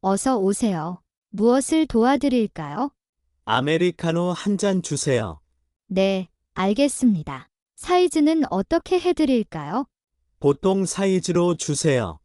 어서 오세요. 무엇을 도와드릴까요? 아메리카노 한 잔 주세요. 네, 알겠습니다. 사이즈는 어떻게 해드릴까요? 보통 사이즈로 주세요.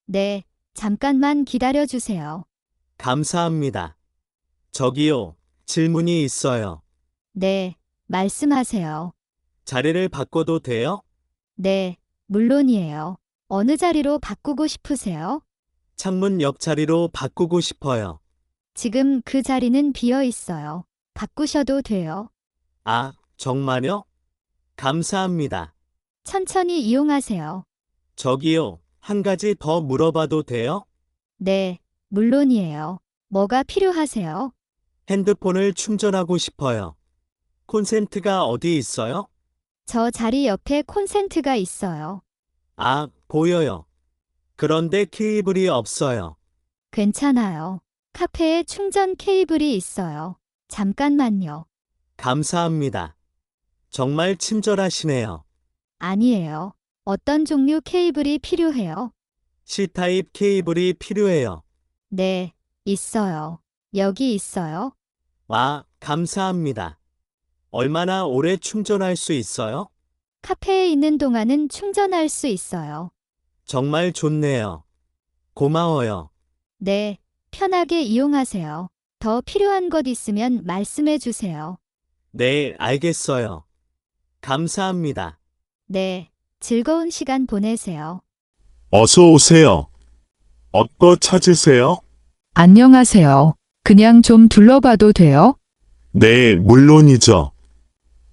네, 잠깐만 기다려 주세요. 감사합니다. 저기요, 질문이 있어요. 네, 말씀하세요. 자리를 바꿔도 돼요? 네, 물론이에요. 어느 자리로 바꾸고 싶으세요? 창문 옆자리로 바꾸고 싶어요. 지금 그 자리는 비어 있어요. 바꾸셔도 돼요. 아, 정말요? 감사합니다. 천천히 이용하세요. 저기요, 한 가지 더 물어봐도 돼요? 네, 물론이에요. 뭐가 필요하세요? 핸드폰을 충전하고 싶어요. 콘센트가 어디 있어요? 저 자리 옆에 콘센트가 있어요. 아, 보여요. 그런데 케이블이 없어요. 괜찮아요. 카페에 충전 케이블이 있어요. 잠깐만요. 감사합니다. 정말 친절하시네요. 아니에요. 어떤 종류 케이블이 필요해요? C타입 케이블이 필요해요. 네, 있어요. 여기 있어요. 와, 감사합니다. 얼마나 오래 충전할 수 있어요? 카페에 있는 동안은 충전할 수 있어요. 정말 좋네요. 고마워요. 네, 편하게 이용하세요. 더 필요한 것 있으면 말씀해 주세요. 네, 알겠어요. 감사합니다. 네, 즐거운 시간 보내세요. 어서 오세요. 어떤 찾으세요? 안녕하세요. 그냥 좀 둘러봐도 돼요? 네, 물론이죠.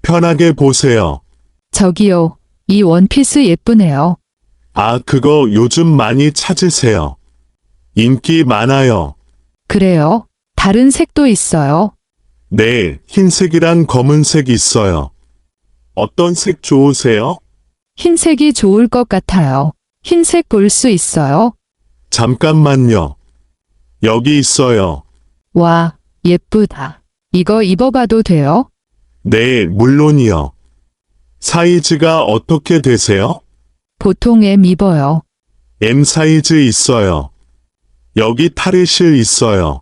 편하게 보세요. 저기요. 이 원피스 예쁘네요. 아, 그거 요즘 많이 찾으세요. 인기 많아요. 그래요? 다른 색도 있어요. 네, 흰색이랑 검은색 있어요. 어떤 색 좋으세요? 흰색이 좋을 것 같아요. 흰색 볼 수 있어요? 잠깐만요. 여기 있어요. 와, 예쁘다. 이거 입어봐도 돼요? 네, 물론이요. 사이즈가 어떻게 되세요? 보통 M 입어요. M 사이즈 있어요. 여기 탈의실 있어요.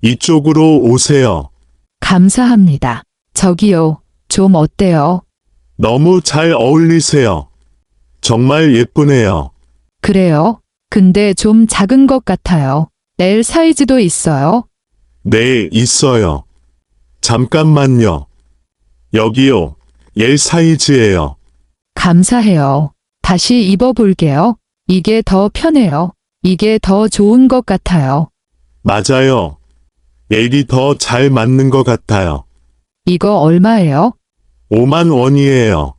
이쪽으로 오세요. 감사합니다. 저기요. 좀 어때요? 너무 잘 어울리세요. 정말 예쁘네요. 그래요? 근데 좀 작은 것 같아요. L 사이즈도 있어요? 네, 있어요. 잠깐만요. 여기요. L 사이즈예요. 감사해요. 다시 입어볼게요. 이게 더 편해요. 이게 더 좋은 것 같아요. 맞아요. L이 더 잘 맞는 것 같아요. 이거 얼마예요? 5만 원이에요.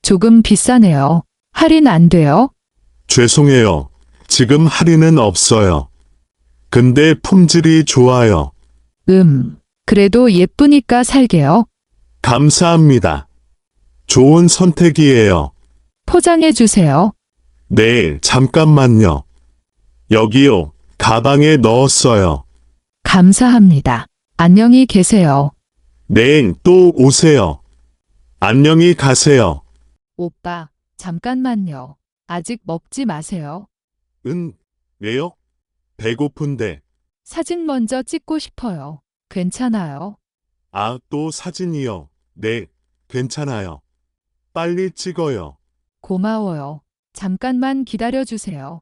조금 비싸네요. 할인 안 돼요? 죄송해요. 지금 할인은 없어요. 근데 품질이 좋아요. 그래도 예쁘니까 살게요. 감사합니다. 좋은 선택이에요. 포장해 주세요. 네, 잠깐만요. 여기요. 가방에 넣었어요. 감사합니다. 안녕히 계세요. 네, 또 오세요. 안녕히 가세요. 오빠, 잠깐만요. 아직 먹지 마세요. 왜요? 배고픈데. 사진 먼저 찍고 싶어요. 괜찮아요. 아, 또 사진이요. 네, 괜찮아요. 빨리 찍어요. 고마워요. 잠깐만 기다려 주세요.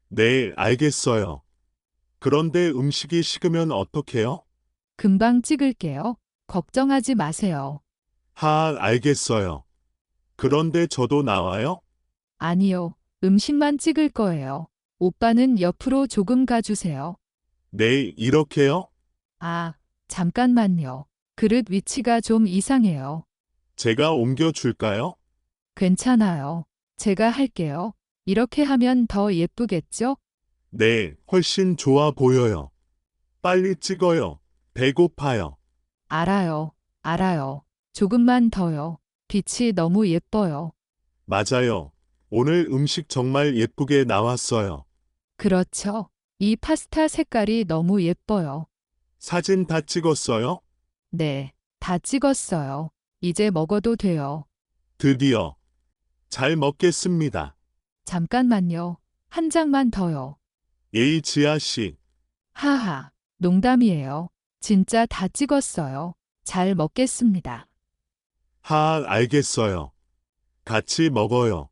네, 알겠어요. 그런데 음식이 식으면 어떡해요? 금방 찍을게요. 걱정하지 마세요. 알겠어요. 그런데 저도 나와요? 아니요. 음식만 찍을 거예요. 오빠는 옆으로 조금 가주세요. 네, 이렇게요? 아, 잠깐만요. 그릇 위치가 좀 이상해요. 제가 옮겨줄까요? 괜찮아요. 제가 할게요. 이렇게 하면 더 예쁘겠죠? 네, 훨씬 좋아 보여요. 빨리 찍어요. 배고파요. 알아요. 알아요. 조금만 더요. 빛이 너무 예뻐요. 맞아요. 오늘 음식 정말 예쁘게 나왔어요. 그렇죠. 이 파스타 색깔이 너무 예뻐요. 사진 다 찍었어요? 네, 다 찍었어요. 이제 먹어도 돼요. 드디어. 잘 먹겠습니다. 잠깐만요. 한 장만 더요. 지아 씨. 하하, 농담이에요. 진짜 다 찍었어요. 잘 먹겠습니다. 알겠어요. 같이 먹어요.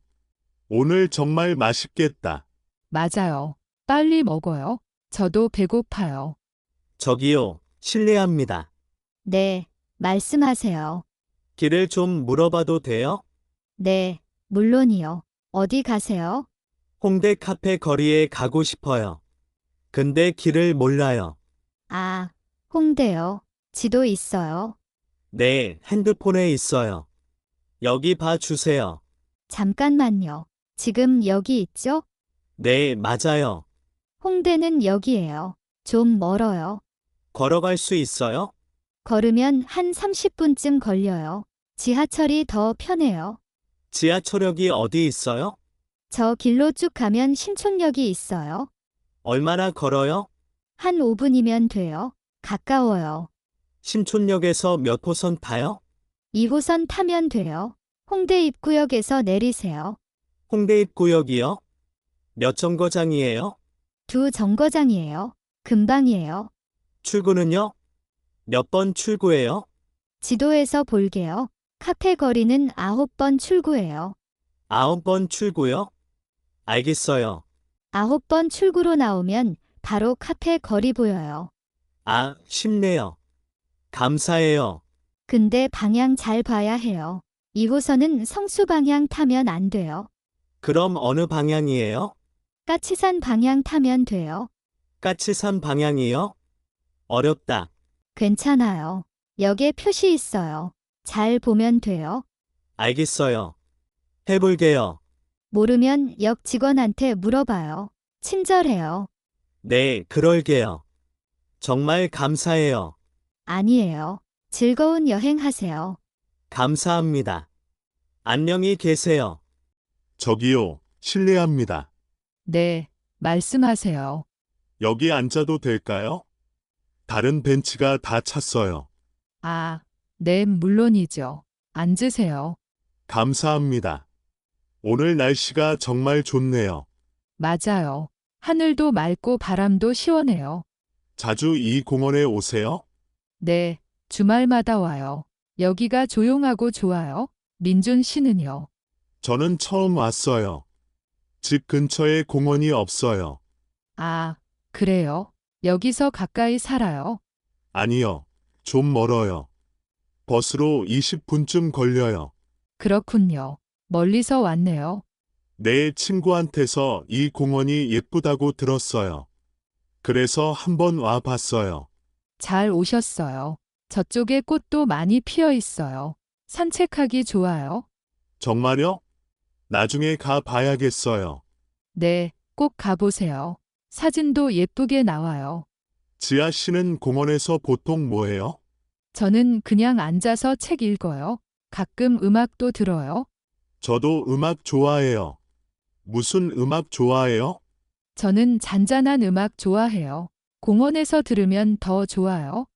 오늘 정말 맛있겠다. 맞아요. 빨리 먹어요. 저도 배고파요. 저기요, 실례합니다. 네, 말씀하세요. 길을 좀 물어봐도 돼요? 네, 물론이요. 어디 가세요? 홍대 카페 거리에 가고 싶어요. 근데 길을 몰라요. 아, 홍대요. 지도 있어요. 네, 핸드폰에 있어요. 여기 봐 주세요. 잠깐만요. 지금 여기 있죠? 네, 맞아요. 홍대는 여기예요. 좀 멀어요. 걸어갈 수 있어요? 걸으면 한 30분쯤 걸려요. 지하철이 더 편해요. 지하철역이 어디 있어요? 저 길로 쭉 가면 신촌역이 있어요. 얼마나 걸어요? 한 5분이면 돼요. 가까워요. 신촌역에서 몇 호선 타요? 2호선 타면 돼요. 홍대 입구역에서 내리세요. 홍대 입구역이요? 몇 정거장이에요? 2 정거장이에요. 금방이에요. 출구는요? 몇 번 출구예요? 지도에서 볼게요. 카페 거리는 9번 출구예요. 9번 출구요? 알겠어요. 9번 출구로 나오면 바로 카페 거리 보여요. 아, 쉽네요. 감사해요. 근데 방향 잘 봐야 해요. 2호선은 성수 방향 타면 안 돼요. 그럼 어느 방향이에요? 까치산 방향 타면 돼요. 까치산 방향이요? 어렵다. 괜찮아요. 역에 표시 있어요. 잘 보면 돼요. 알겠어요. 해볼게요. 모르면 역 직원한테 물어봐요. 친절해요. 네, 그럴게요. 정말 감사해요. 아니에요. 즐거운 여행 하세요. 감사합니다. 안녕히 계세요. 저기요, 실례합니다. 네, 말씀하세요. 여기 앉아도 될까요? 다른 벤치가 다 찼어요. 아, 네, 물론이죠. 앉으세요. 감사합니다. 오늘 날씨가 정말 좋네요. 맞아요. 하늘도 맑고 바람도 시원해요. 자주 이 공원에 오세요? 네, 주말마다 와요. 여기가 조용하고 좋아요. 민준 씨는요? 저는 처음 왔어요. 집 근처에 공원이 없어요. 아, 그래요? 여기서 가까이 살아요? 아니요, 좀 멀어요. 버스로 20분쯤 걸려요. 그렇군요. 멀리서 왔네요. 내 친구한테서 이 공원이 예쁘다고 들었어요. 그래서 한번 와 봤어요. 잘 오셨어요. 저쪽에 꽃도 많이 피어 있어요. 산책하기 좋아요. 정말요? 나중에 가 봐야겠어요. 네, 꼭 가보세요. 사진도 예쁘게 나와요. 지아 씨는 공원에서 보통 뭐 해요? 저는 그냥 앉아서 책 읽어요. 가끔 음악도 들어요. 저도 음악 좋아해요. 무슨 음악 좋아해요? 저는 잔잔한 음악 좋아해요. 공원에서 들으면 더 좋아요.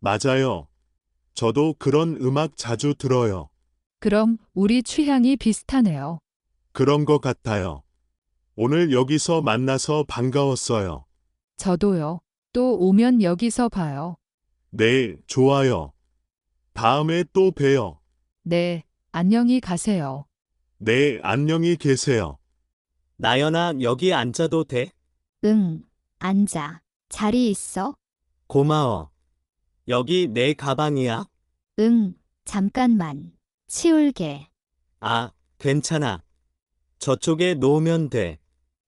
맞아요. 저도 그런 음악 자주 들어요. 그럼 우리 취향이 비슷하네요. 그런 것 같아요. 오늘 여기서 만나서 반가웠어요. 저도요. 또 오면 여기서 봐요. 네, 좋아요. 다음에 또 봬요. 네, 안녕히 가세요. 네, 안녕히 계세요. 나연아, 여기 앉아도 돼? 응, 앉아. 자리 있어? 고마워. 여기 내 가방이야? 응, 잠깐만. 치울게. 아, 괜찮아. 저쪽에 놓으면 돼.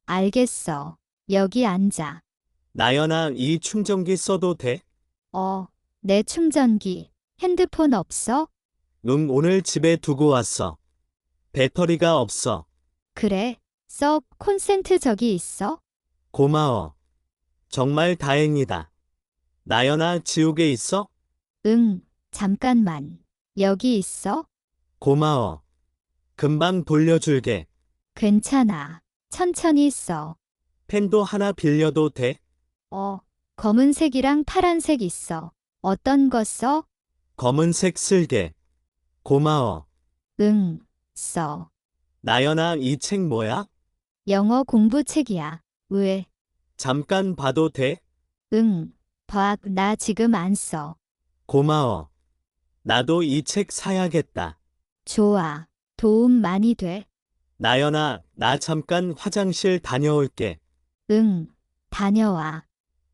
알겠어. 여기 앉아. 나연아, 이 충전기 써도 돼? 내 충전기. 핸드폰 없어? 응, 오늘 집에 두고 왔어. 배터리가 없어. 그래. 썩 콘센트 저기 있어? 고마워. 정말 다행이다. 나연아, 지우개 있어? 응, 잠깐만. 여기 있어? 고마워. 금방 돌려줄게. 괜찮아. 천천히 써. 펜도 하나 빌려도 돼? 검은색이랑 파란색 있어. 어떤 거 써? 검은색 쓸게. 고마워. 응, 써. 나연아, 이 책 뭐야? 영어 공부 책이야. 왜? 잠깐 봐도 돼? 응. 나 지금 안 써. 고마워. 나도 이 책 사야겠다. 좋아. 도움 많이 돼. 나연아, 나 잠깐 화장실 다녀올게. 응. 다녀와.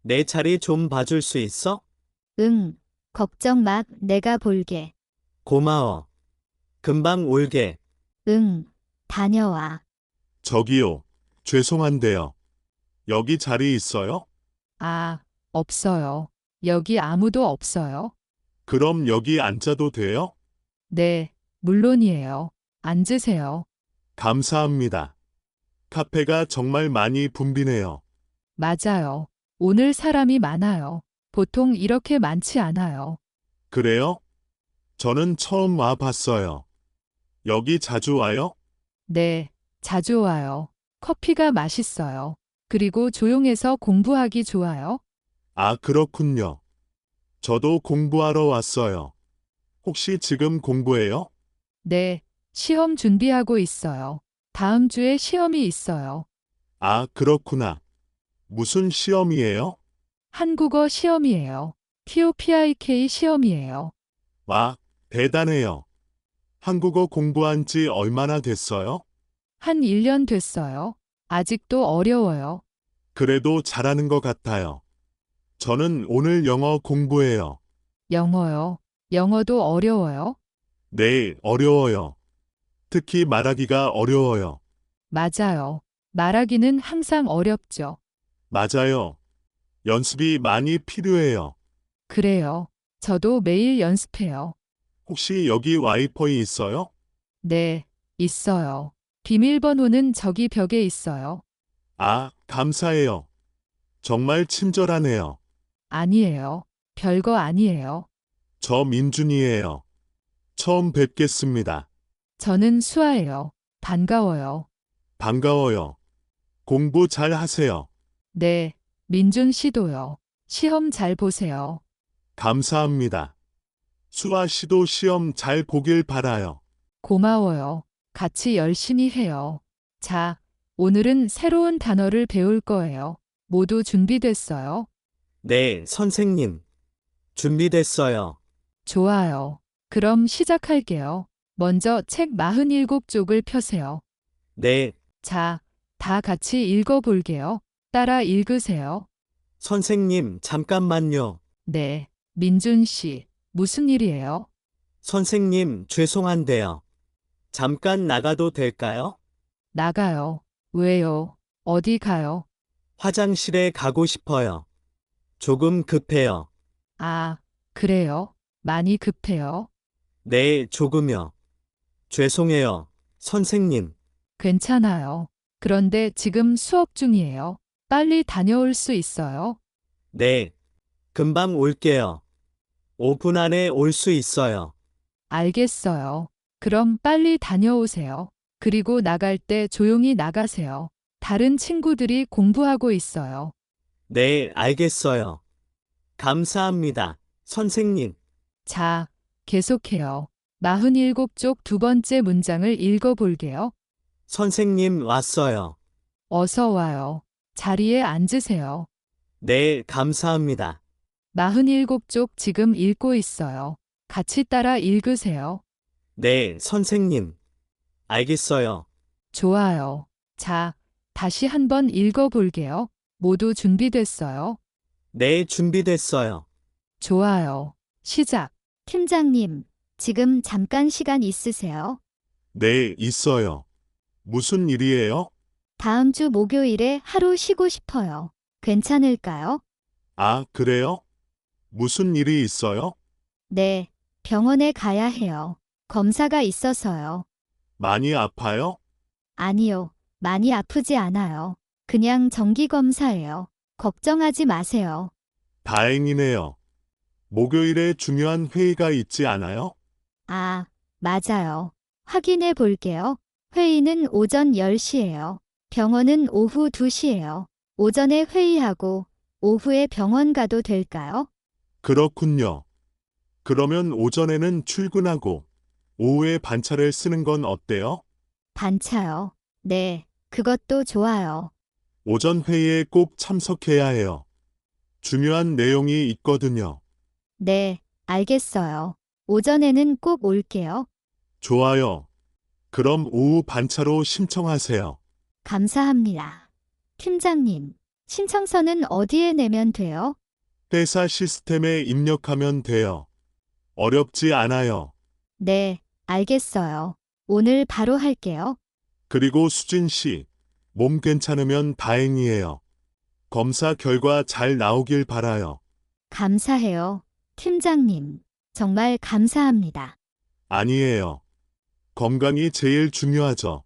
내 자리 좀 봐줄 수 있어? 응. 걱정 마. 내가 볼게. 고마워. 금방 올게. 응. 다녀와. 저기요. 죄송한데요. 여기 자리 있어요? 아, 없어요. 여기 아무도 없어요. 그럼 여기 앉아도 돼요? 네, 물론이에요. 앉으세요. 감사합니다. 카페가 정말 많이 붐비네요. 맞아요. 오늘 사람이 많아요. 보통 이렇게 많지 않아요. 그래요? 저는 처음 와 봤어요. 여기 자주 와요? 네, 자주 와요. 커피가 맛있어요. 그리고 조용해서 공부하기 좋아요. 아, 그렇군요. 저도 공부하러 왔어요. 혹시 지금 공부해요? 네, 시험 준비하고 있어요. 다음 주에 시험이 있어요. 아, 그렇구나. 무슨 시험이에요? 한국어 시험이에요. TOPIK 시험이에요. 와, 대단해요. 한국어 공부한 지 얼마나 됐어요? 한 1년 됐어요. 아직도 어려워요. 그래도 잘하는 것 같아요. 저는 오늘 영어 공부해요. 영어요. 영어도 어려워요. 네, 어려워요. 특히 말하기가 어려워요. 맞아요. 말하기는 항상 어렵죠. 맞아요. 연습이 많이 필요해요. 그래요. 저도 매일 연습해요. 혹시 여기 와이파이 있어요? 네, 있어요. 비밀번호는 저기 벽에 있어요. 아, 감사해요. 정말 친절하네요. 아니에요. 별거 아니에요. 저 민준이에요. 처음 뵙겠습니다. 저는 수아예요. 반가워요. 반가워요. 공부 잘 하세요. 네, 민준 씨도요. 시험 잘 보세요. 감사합니다. 수아 씨도 시험 잘 보길 바라요. 고마워요. 같이 열심히 해요. 자, 오늘은 새로운 단어를 배울 거예요. 모두 준비됐어요? 네, 선생님. 준비됐어요. 좋아요. 그럼 시작할게요. 먼저 책 47쪽을 펴세요. 네, 자, 다 같이 읽어볼게요. 따라 읽으세요. 선생님, 잠깐만요. 네, 민준 씨, 무슨 일이에요? 선생님, 죄송한데요. 잠깐 나가도 될까요? 나가요. 왜요? 어디 가요? 화장실에 가고 싶어요. 조금 급해요. 아, 그래요? 많이 급해요? 네, 조금요. 죄송해요. 선생님, 괜찮아요. 그런데 지금 수업 중이에요. 빨리 다녀올 수 있어요? 네, 금방 올게요. 5분 안에 올 수 있어요. 알겠어요. 그럼 빨리 다녀오세요. 그리고 나갈 때 조용히 나가세요. 다른 친구들이 공부하고 있어요. 네, 알겠어요. 감사합니다. 선생님, 자, 계속해요. 47쪽 두 번째 문장을 읽어볼게요. 선생님 왔어요. 어서 와요. 자리에 앉으세요. 네, 감사합니다. 47쪽 지금 읽고 있어요. 같이 따라 읽으세요. 네, 선생님. 알겠어요. 좋아요. 자, 다시 한번 읽어볼게요. 모두 준비됐어요? 네, 준비됐어요. 좋아요. 시작. 팀장님, 지금 잠깐 시간 있으세요? 네, 있어요. 무슨 일이에요? 다음 주 목요일에 하루 쉬고 싶어요. 괜찮을까요? 아, 그래요? 무슨 일이 있어요? 네, 병원에 가야 해요. 검사가 있어서요. 많이 아파요? 아니요, 많이 아프지 않아요. 그냥 정기 검사예요. 걱정하지 마세요. 다행이네요. 목요일에 중요한 회의가 있지 않아요? 아, 맞아요. 확인해 볼게요. 회의는 오전 10시예요. 병원은 오후 2시예요. 오전에 회의하고 오후에 병원 가도 될까요? 그렇군요. 그러면 오전에는 출근하고 오후에 반차를 쓰는 건 어때요? 반차요. 네, 그것도 좋아요. 오전 회의에 꼭 참석해야 해요. 중요한 내용이 있거든요. 네, 알겠어요. 오전에는 꼭 올게요. 좋아요. 그럼 오후 반차로 신청하세요. 감사합니다. 팀장님, 신청서는 어디에 내면 돼요? 회사 시스템에 입력하면 돼요. 어렵지 않아요. 네, 알겠어요. 오늘 바로 할게요. 그리고 수진 씨, 몸 괜찮으면 다행이에요. 검사 결과 잘 나오길 바라요. 감사해요. 팀장님, 정말 감사합니다. 아니에요. 건강이 제일 중요하죠.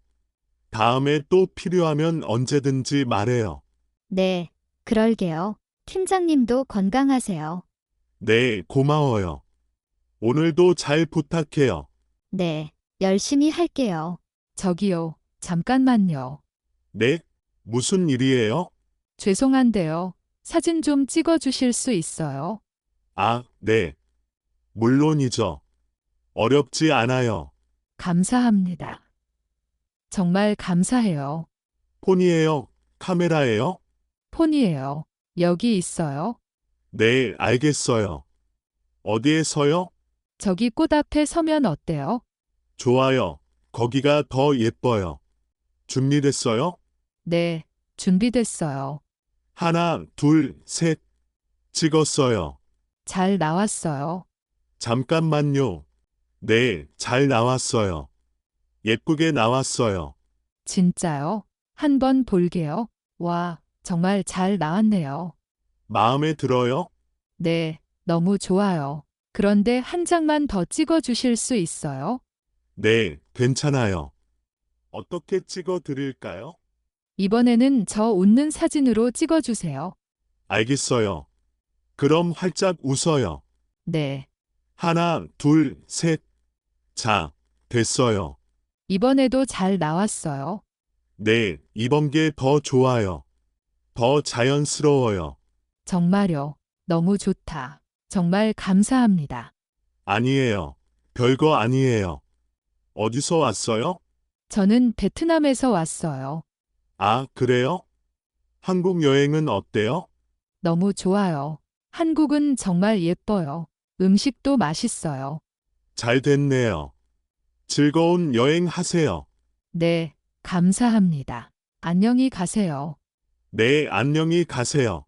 다음에 또 필요하면 언제든지 말해요. 네, 그럴게요. 팀장님도 건강하세요. 네, 고마워요. 오늘도 잘 부탁해요. 네, 열심히 할게요. 저기요, 잠깐만요. 네? 무슨 일이에요? 죄송한데요. 사진 좀 찍어 주실 수 있어요? 아, 네. 물론이죠. 어렵지 않아요. 감사합니다. 정말 감사해요. 폰이에요? 카메라예요? 폰이에요. 여기 있어요. 네, 알겠어요. 어디에서요? 저기 꽃 앞에 서면 어때요? 좋아요. 거기가 더 예뻐요. 준비됐어요? 네, 준비됐어요. 하나, 둘, 셋. 찍었어요. 잘 나왔어요. 잠깐만요. 네, 잘 나왔어요. 예쁘게 나왔어요. 진짜요? 한번 볼게요. 와, 정말 잘 나왔네요. 마음에 들어요? 네, 너무 좋아요. 그런데 한 장만 더 찍어 주실 수 있어요? 네, 괜찮아요. 어떻게 찍어 드릴까요? 이번에는 저 웃는 사진으로 찍어 주세요. 알겠어요. 그럼 활짝 웃어요. 네, 하나, 둘, 셋. 자, 됐어요. 이번에도 잘 나왔어요. 네, 이번 게 더 좋아요. 더 자연스러워요. 정말요. 너무 좋다. 정말 감사합니다. 아니에요. 별거 아니에요. 어디서 왔어요? 저는 베트남에서 왔어요. 아, 그래요? 한국 여행은 어때요? 너무 좋아요. 한국은 정말 예뻐요. 음식도 맛있어요. 잘 됐네요. 즐거운 여행 하세요. 네, 감사합니다. 안녕히 가세요. 네, 안녕히 가세요.